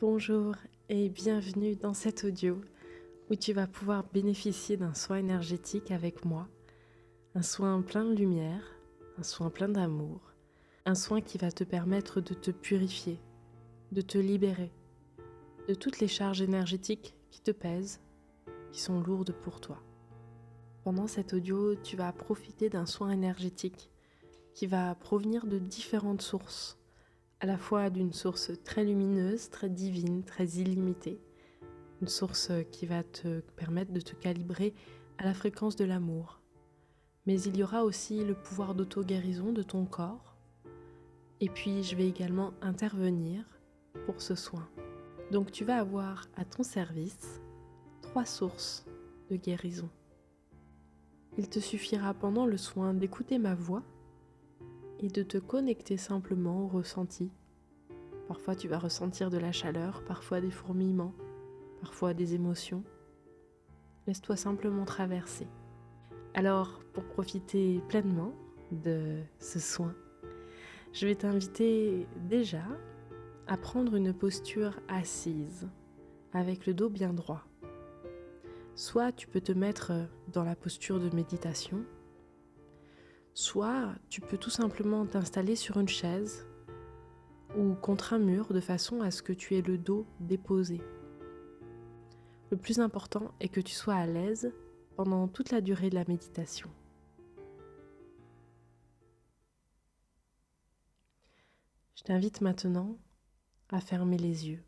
Bonjour et bienvenue dans cet audio où tu vas pouvoir bénéficier d'un soin énergétique avec moi, un soin plein de lumière, un soin plein d'amour, un soin qui va te permettre de te purifier, de te libérer de toutes les charges énergétiques qui te pèsent, qui sont lourdes pour toi. Pendant cet audio, tu vas profiter d'un soin énergétique qui va provenir de différentes sources, à la fois d'une source très lumineuse, très divine, très illimitée, une source qui va te permettre de te calibrer à la fréquence de l'amour. Mais il y aura aussi le pouvoir d'auto-guérison de ton corps. Et puis je vais également intervenir pour ce soin. Donc tu vas avoir à ton service 3 sources de guérison. Il te suffira pendant le soin d'écouter ma voix et de te connecter simplement au ressenti. Parfois tu vas ressentir de la chaleur, parfois des fourmillements, parfois des émotions. Laisse-toi simplement traverser. Alors, pour profiter pleinement de ce soin, je vais t'inviter déjà à prendre une posture assise, avec le dos bien droit. Soit tu peux te mettre dans la posture de méditation, soit tu peux tout simplement t'installer sur une chaise ou contre un mur de façon à ce que tu aies le dos déposé. Le plus important est que tu sois à l'aise pendant toute la durée de la méditation. Je t'invite maintenant à fermer les yeux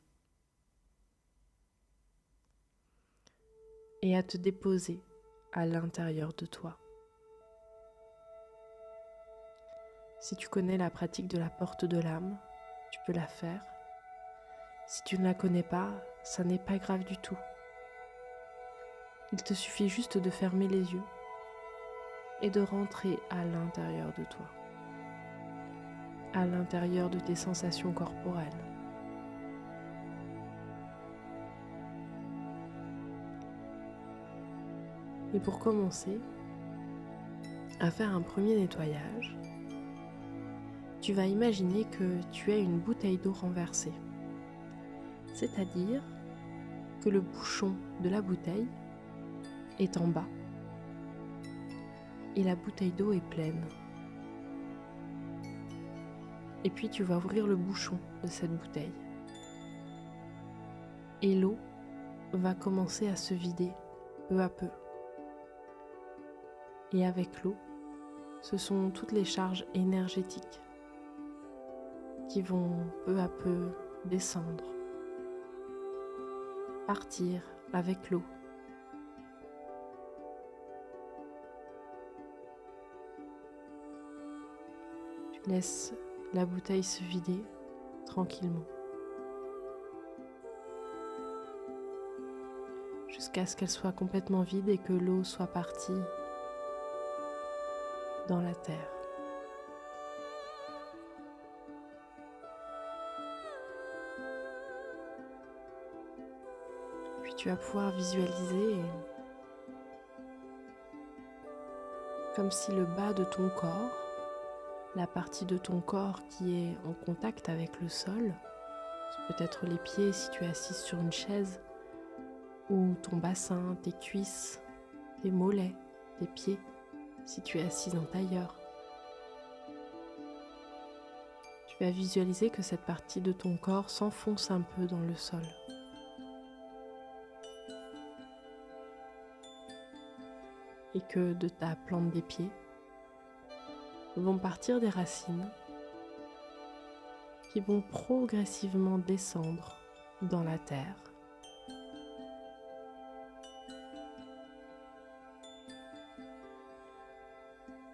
et à te déposer à l'intérieur de toi. Si tu connais la pratique de la porte de l'âme, tu peux la faire. Si tu ne la connais pas, ça n'est pas grave du tout. Il te suffit juste de fermer les yeux et de rentrer à l'intérieur de toi, à l'intérieur de tes sensations corporelles. Et pour commencer à faire un premier nettoyage, tu vas imaginer que tu as une bouteille d'eau renversée. C'est-à-dire que le bouchon de la bouteille est en bas et la bouteille d'eau est pleine. Et puis tu vas ouvrir le bouchon de cette bouteille. Et l'eau va commencer à se vider peu à peu. Et avec l'eau, ce sont toutes les charges énergétiques qui vont peu à peu descendre, partir avec l'eau. Tu laisses la bouteille se vider tranquillement, jusqu'à ce qu'elle soit complètement vide et que l'eau soit partie dans la terre. Puis tu vas pouvoir visualiser comme si le bas de ton corps, la partie de ton corps qui est en contact avec le sol, peut-être les pieds si tu es assise sur une chaise, ou ton bassin, tes cuisses, tes mollets, tes pieds si tu es assise en tailleur. Tu vas visualiser que cette partie de ton corps s'enfonce un peu dans le sol. Et que de ta plante des pieds vont partir des racines qui vont progressivement descendre dans la terre.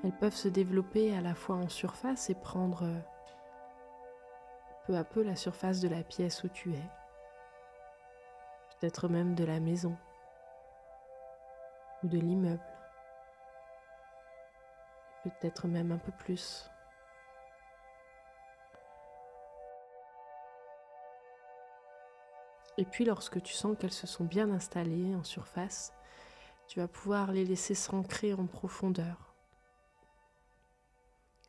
Elles peuvent se développer à la fois en surface et prendre peu à peu la surface de la pièce où tu es, peut-être même de la maison ou de l'immeuble, peut-être même un peu plus. Et puis lorsque tu sens qu'elles se sont bien installées en surface, tu vas pouvoir les laisser s'ancrer en profondeur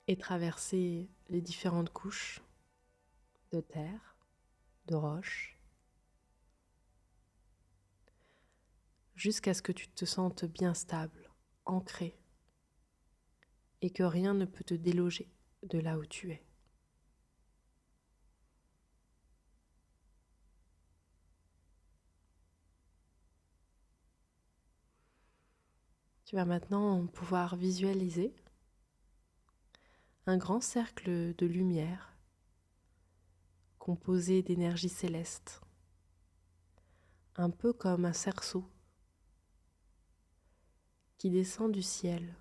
et traverser les différentes couches de terre, de roches, jusqu'à ce que tu te sentes bien stable, ancré, et que rien ne peut te déloger de là où tu es. Tu vas maintenant pouvoir visualiser un grand cercle de lumière composé d'énergie céleste, un peu comme un cerceau qui descend du ciel.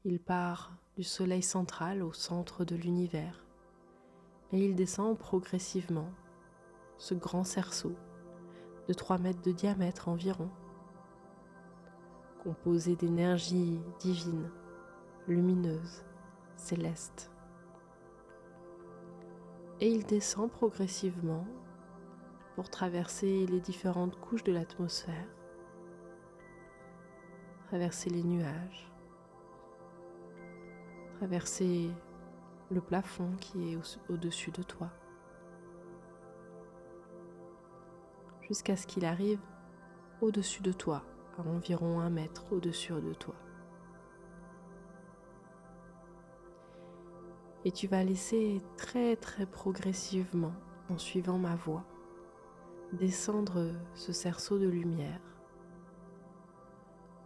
Il part du soleil central au centre de l'univers et il descend progressivement, ce grand cerceau de 3 mètres de diamètre environ, composé d'énergie divine, lumineuse, céleste. Et il descend progressivement pour traverser les différentes couches de l'atmosphère, traverser les nuages, traverser le plafond qui est au-dessus de toi, jusqu'à ce qu'il arrive au-dessus de toi, à environ 1 mètre au-dessus de toi. Et tu vas laisser très progressivement, en suivant ma voix, descendre ce cerceau de lumière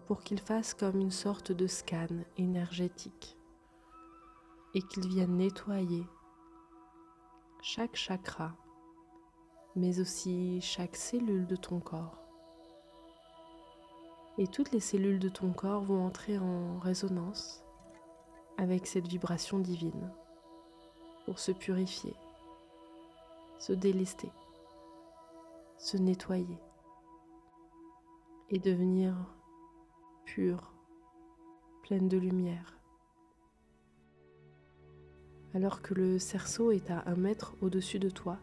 pour qu'il fasse comme une sorte de scan énergétique et qu'il vienne nettoyer chaque chakra, mais aussi chaque cellule de ton corps. Et toutes les cellules de ton corps vont entrer en résonance avec cette vibration divine pour se purifier, se délester, se nettoyer et devenir pure, pleine de lumière. Alors que le cerceau est à 1 mètre au-dessus de toi,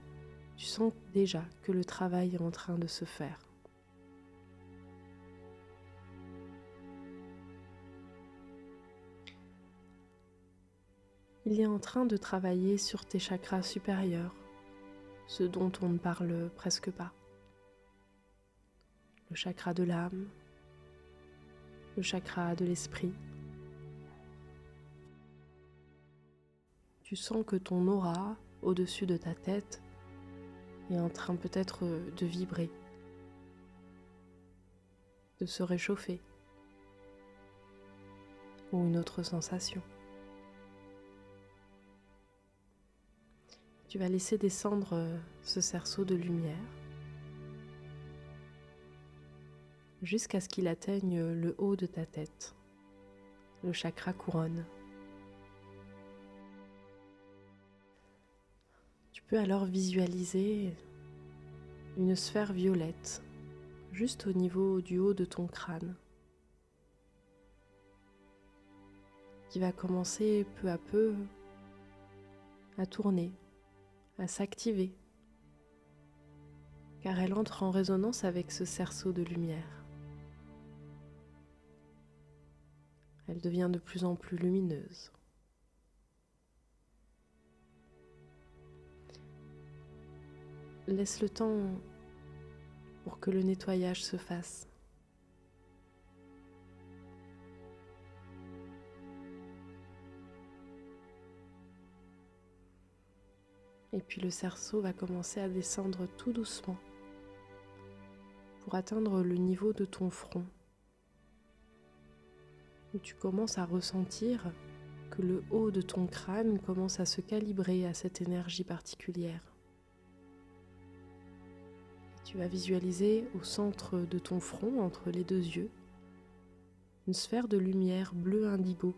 tu sens déjà que le travail est en train de se faire. Il est en train de travailler sur tes chakras supérieurs, ceux dont on ne parle presque pas. Le chakra de l'âme, le chakra de l'esprit. Tu sens que ton aura au-dessus de ta tête est en train peut-être de vibrer, de se réchauffer, ou une autre sensation. Tu vas laisser descendre ce cerceau de lumière jusqu'à ce qu'il atteigne le haut de ta tête, le chakra couronne. Tu peux alors visualiser une sphère violette juste au niveau du haut de ton crâne qui va commencer peu à peu à tourner, à s'activer, car elle entre en résonance avec ce cerceau de lumière. Elle devient de plus en plus lumineuse. Laisse le temps pour que le nettoyage se fasse. Et puis le cerceau va commencer à descendre tout doucement pour atteindre le niveau de ton front, où tu commences à ressentir que le haut de ton crâne commence à se calibrer à cette énergie particulière. Et tu vas visualiser au centre de ton front, entre les 2 yeux, une sphère de lumière bleu indigo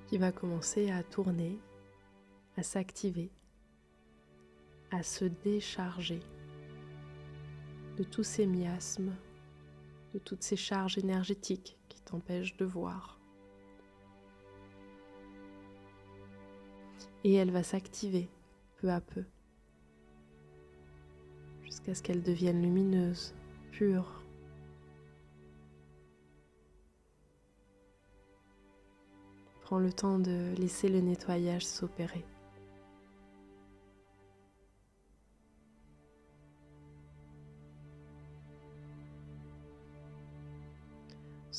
qui va commencer à tourner, à s'activer, à se décharger de tous ces miasmes, de toutes ces charges énergétiques qui t'empêchent de voir. Et elle va s'activer peu à peu, jusqu'à ce qu'elle devienne lumineuse, pure. Prends le temps de laisser le nettoyage s'opérer.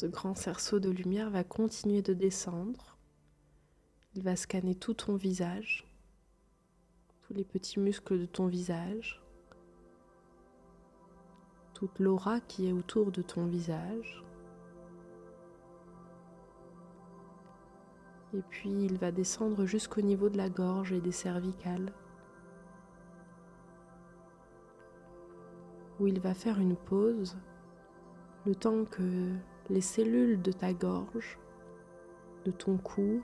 Ce grand cerceau de lumière va continuer de descendre. Il va scanner tout ton visage, tous les petits muscles de ton visage, toute l'aura qui est autour de ton visage. Et puis il va descendre jusqu'au niveau de la gorge et des cervicales, où il va faire une pause, le temps que les cellules de ta gorge, de ton cou,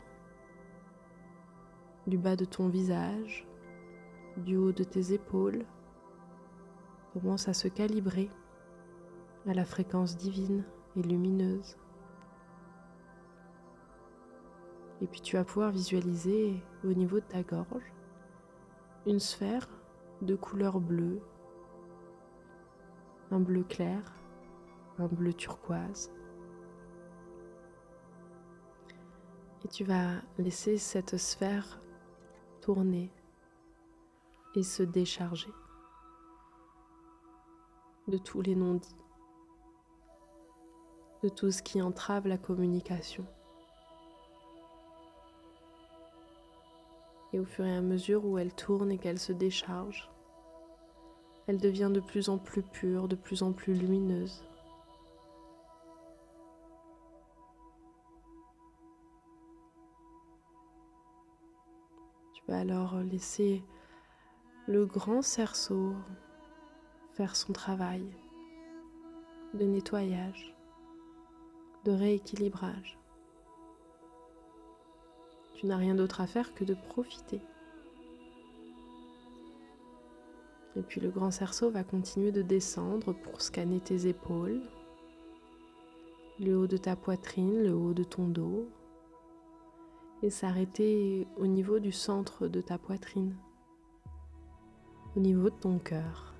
du bas de ton visage, du haut de tes épaules, commencent à se calibrer à la fréquence divine et lumineuse. Et puis tu vas pouvoir visualiser au niveau de ta gorge une sphère de couleur bleue, un bleu clair, un bleu turquoise. Et tu vas laisser cette sphère tourner et se décharger de tous les non-dits, de tout ce qui entrave la communication. Et au fur et à mesure où elle tourne et qu'elle se décharge, elle devient de plus en plus pure, de plus en plus lumineuse. Tu vas alors laisser le grand cerceau faire son travail de nettoyage, de rééquilibrage. Tu n'as rien d'autre à faire que de profiter. Et puis le grand cerceau va continuer de descendre pour scanner tes épaules, le haut de ta poitrine, le haut de ton dos, et s'arrêter au niveau du centre de ta poitrine, au niveau de ton cœur,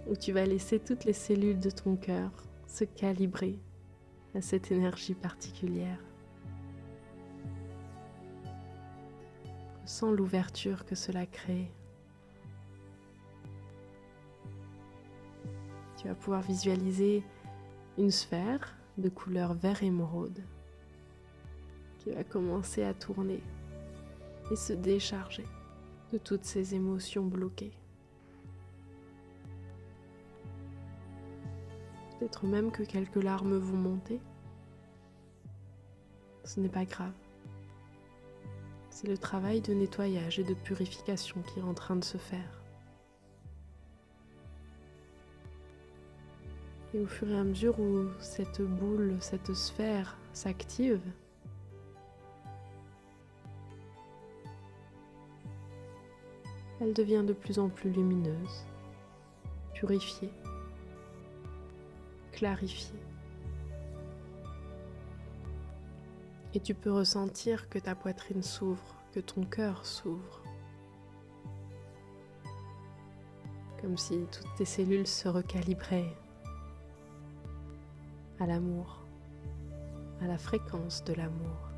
où tu vas laisser toutes les cellules de ton cœur se calibrer à cette énergie particulière. Ressens l'ouverture que cela crée. Tu vas pouvoir visualiser une sphère de couleur vert émeraude qui va commencer à tourner et se décharger de toutes ces émotions bloquées. Peut-être même que quelques larmes vont monter. Ce n'est pas grave. C'est le travail de nettoyage et de purification qui est en train de se faire. Et au fur et à mesure où cette boule, cette sphère s'active, elle devient de plus en plus lumineuse, purifiée, clarifiée. Et tu peux ressentir que ta poitrine s'ouvre, que ton cœur s'ouvre. Comme si toutes tes cellules se recalibraient à l'amour, à la fréquence de l'amour.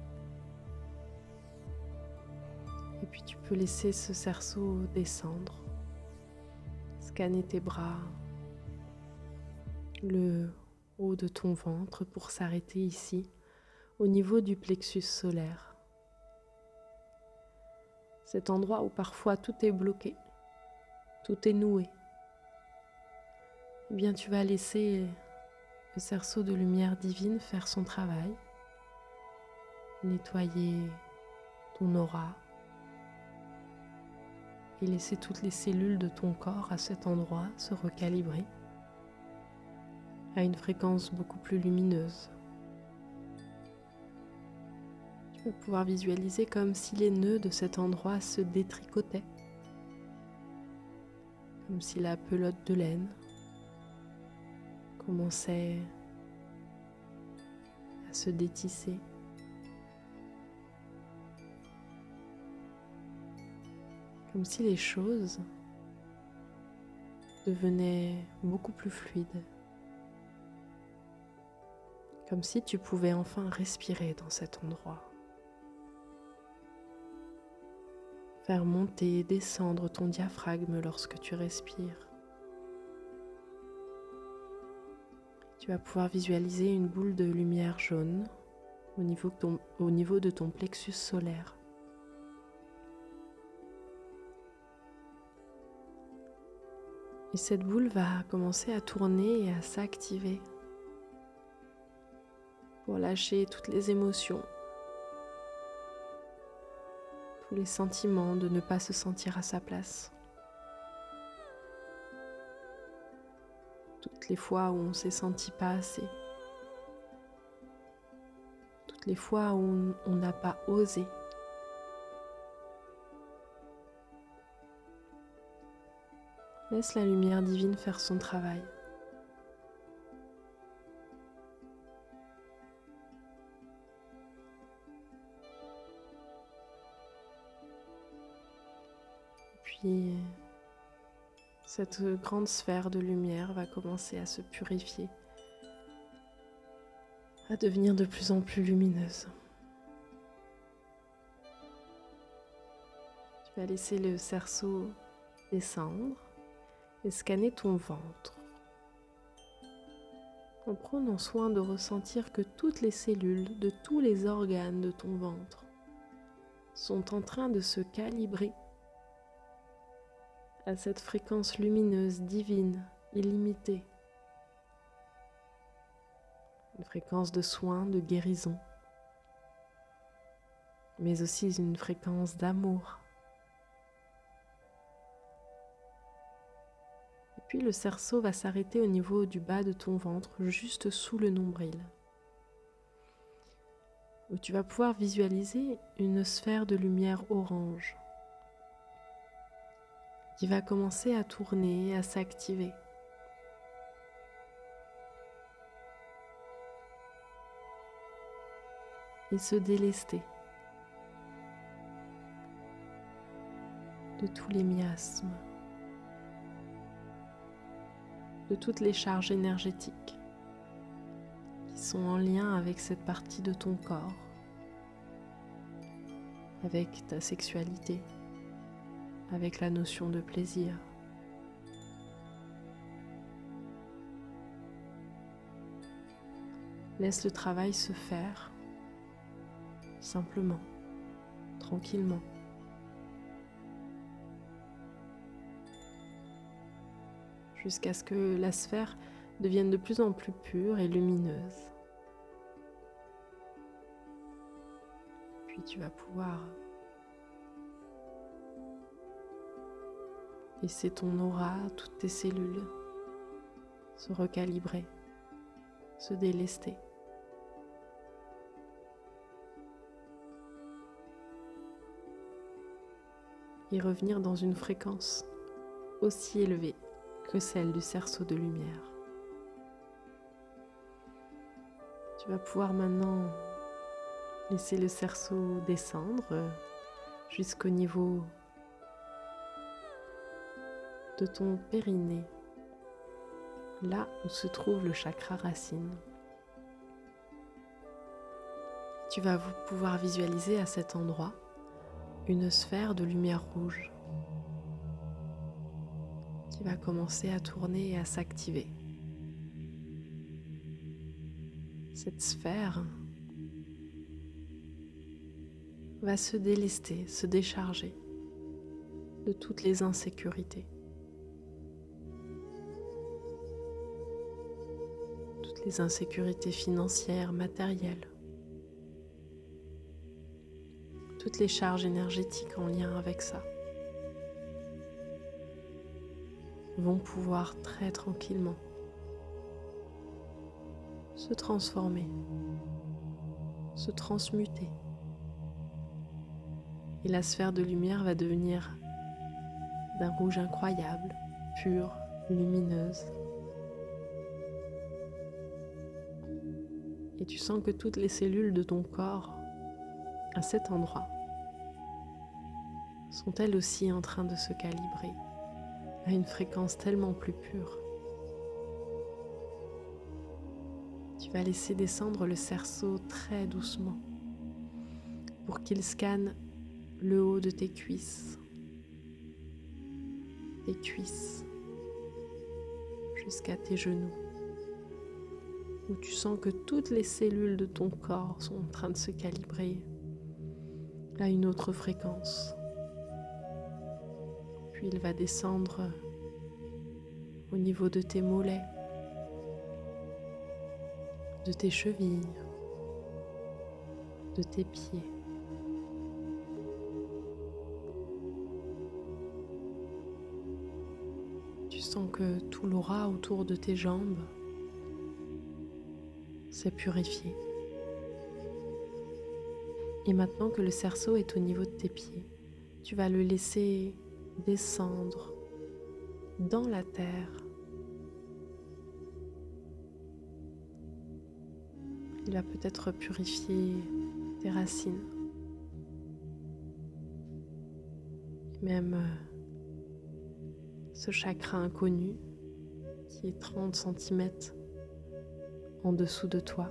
Et puis tu peux laisser ce cerceau descendre, scanner tes bras, le haut de ton ventre pour s'arrêter ici, au niveau du plexus solaire. Cet endroit où parfois tout est bloqué, tout est noué. Eh bien, tu vas laisser le cerceau de lumière divine faire son travail, nettoyer ton aura et laisser toutes les cellules de ton corps à cet endroit se recalibrer à une fréquence beaucoup plus lumineuse. Tu vas pouvoir visualiser comme si les nœuds de cet endroit se détricotaient, comme si la pelote de laine commençait à se détisser. Comme si les choses devenaient beaucoup plus fluides. Comme si tu pouvais enfin respirer dans cet endroit. Faire monter et descendre ton diaphragme lorsque tu respires. Tu Tu vas pouvoir visualiser une boule de lumière jaune au niveau de ton plexus solaire. Et cette boule va commencer à tourner et à s'activer pour lâcher toutes les émotions, tous les sentiments de ne pas se sentir à sa place. Toutes les fois où on s'est senti pas assez. Toutes les fois où on n'a pas osé. Laisse la lumière divine faire son travail. Puis, cette grande sphère de lumière va commencer à se purifier, à devenir de plus en plus lumineuse. Tu vas laisser le cerceau descendre et scanner ton ventre, en prenant soin de ressentir que toutes les cellules de tous les organes de ton ventre sont en train de se calibrer à cette fréquence lumineuse, divine, illimitée. Une fréquence de soin, de guérison, mais aussi une fréquence d'amour. Et puis le cerceau va s'arrêter au niveau du bas de ton ventre, juste sous le nombril, où tu vas pouvoir visualiser une sphère de lumière orange qui va commencer à tourner, à s'activer. Et se délester de tous les miasmes, de toutes les charges énergétiques qui sont en lien avec cette partie de ton corps, avec ta sexualité, avec la notion de plaisir. Laisse le travail se faire, simplement, tranquillement. Jusqu'à ce que la sphère devienne de plus en plus pure et lumineuse. Puis tu vas pouvoir laisser ton aura, toutes tes cellules se recalibrer, se délester. Et revenir dans une fréquence aussi élevée que celle du cerceau de lumière. Tu vas pouvoir maintenant laisser le cerceau descendre jusqu'au niveau de ton périnée, là où se trouve le chakra racine. Tu vas pouvoir visualiser à cet endroit une sphère de lumière rouge qui va commencer à tourner et à s'activer. Cette sphère va se délester, se décharger de toutes les insécurités, toutes les insécurités financières, matérielles, toutes les charges énergétiques en lien avec ça vont pouvoir très tranquillement se transformer, se transmuter. Et la sphère de lumière va devenir d'un rouge incroyable, pure, lumineuse. Et tu sens que toutes les cellules de ton corps, à cet endroit, sont elles aussi en train de se calibrer à une fréquence tellement plus pure. Tu vas laisser descendre le cerceau très doucement pour qu'il scanne le haut de tes cuisses, jusqu'à tes genoux, où tu sens que toutes les cellules de ton corps sont en train de se calibrer à une autre fréquence. Puis il va descendre au niveau de tes mollets, de tes chevilles, de tes pieds. Tu sens que tout l'aura autour de tes jambes s'est purifié. Et maintenant que le cerceau est au niveau de tes pieds, tu vas le laisser descendre dans la terre. Il va peut-être purifier tes racines, même ce chakra inconnu qui est 30 cm en dessous de toi,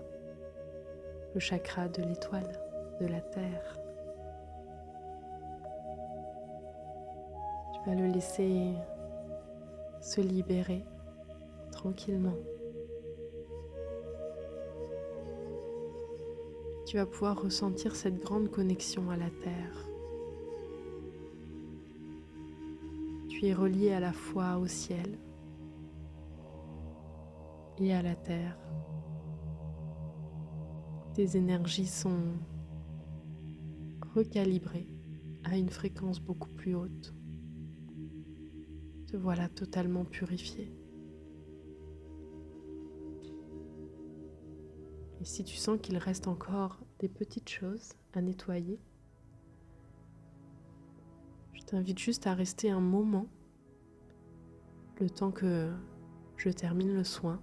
le chakra de l'étoile, de la terre. Tu vas le laisser se libérer tranquillement. Tu vas pouvoir ressentir cette grande connexion à la terre. Tu es relié à la fois au ciel et à la terre. Tes énergies sont recalibrées à une fréquence beaucoup plus haute. Te voilà totalement purifié. Et si tu sens qu'il reste encore des petites choses à nettoyer, je t'invite juste à rester un moment, le temps que je termine le soin.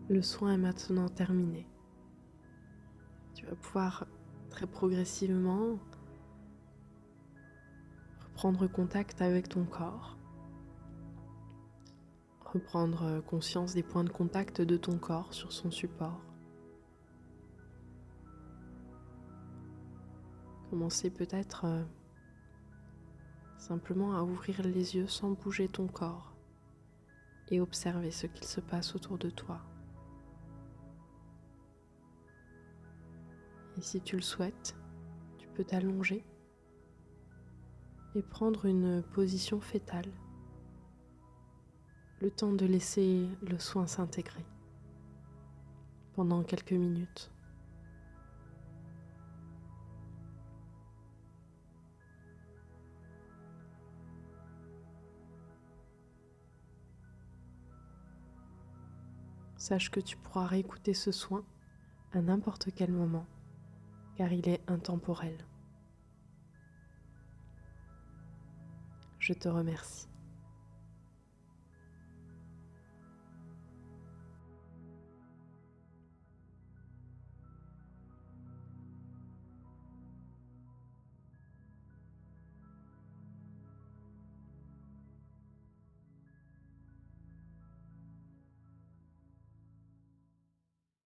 Le soin est maintenant terminé. Tu vas pouvoir très progressivement reprendre contact avec ton corps, reprendre conscience des points de contact de ton corps sur son support. Commencer peut-être simplement à ouvrir les yeux sans bouger ton corps et observer ce qu'il se passe autour de toi. Et si tu le souhaites, tu peux t'allonger et prendre une position fétale, le temps de laisser le soin s'intégrer pendant quelques minutes. Sache que tu pourras réécouter ce soin à n'importe quel moment, car il est intemporel. Je te remercie.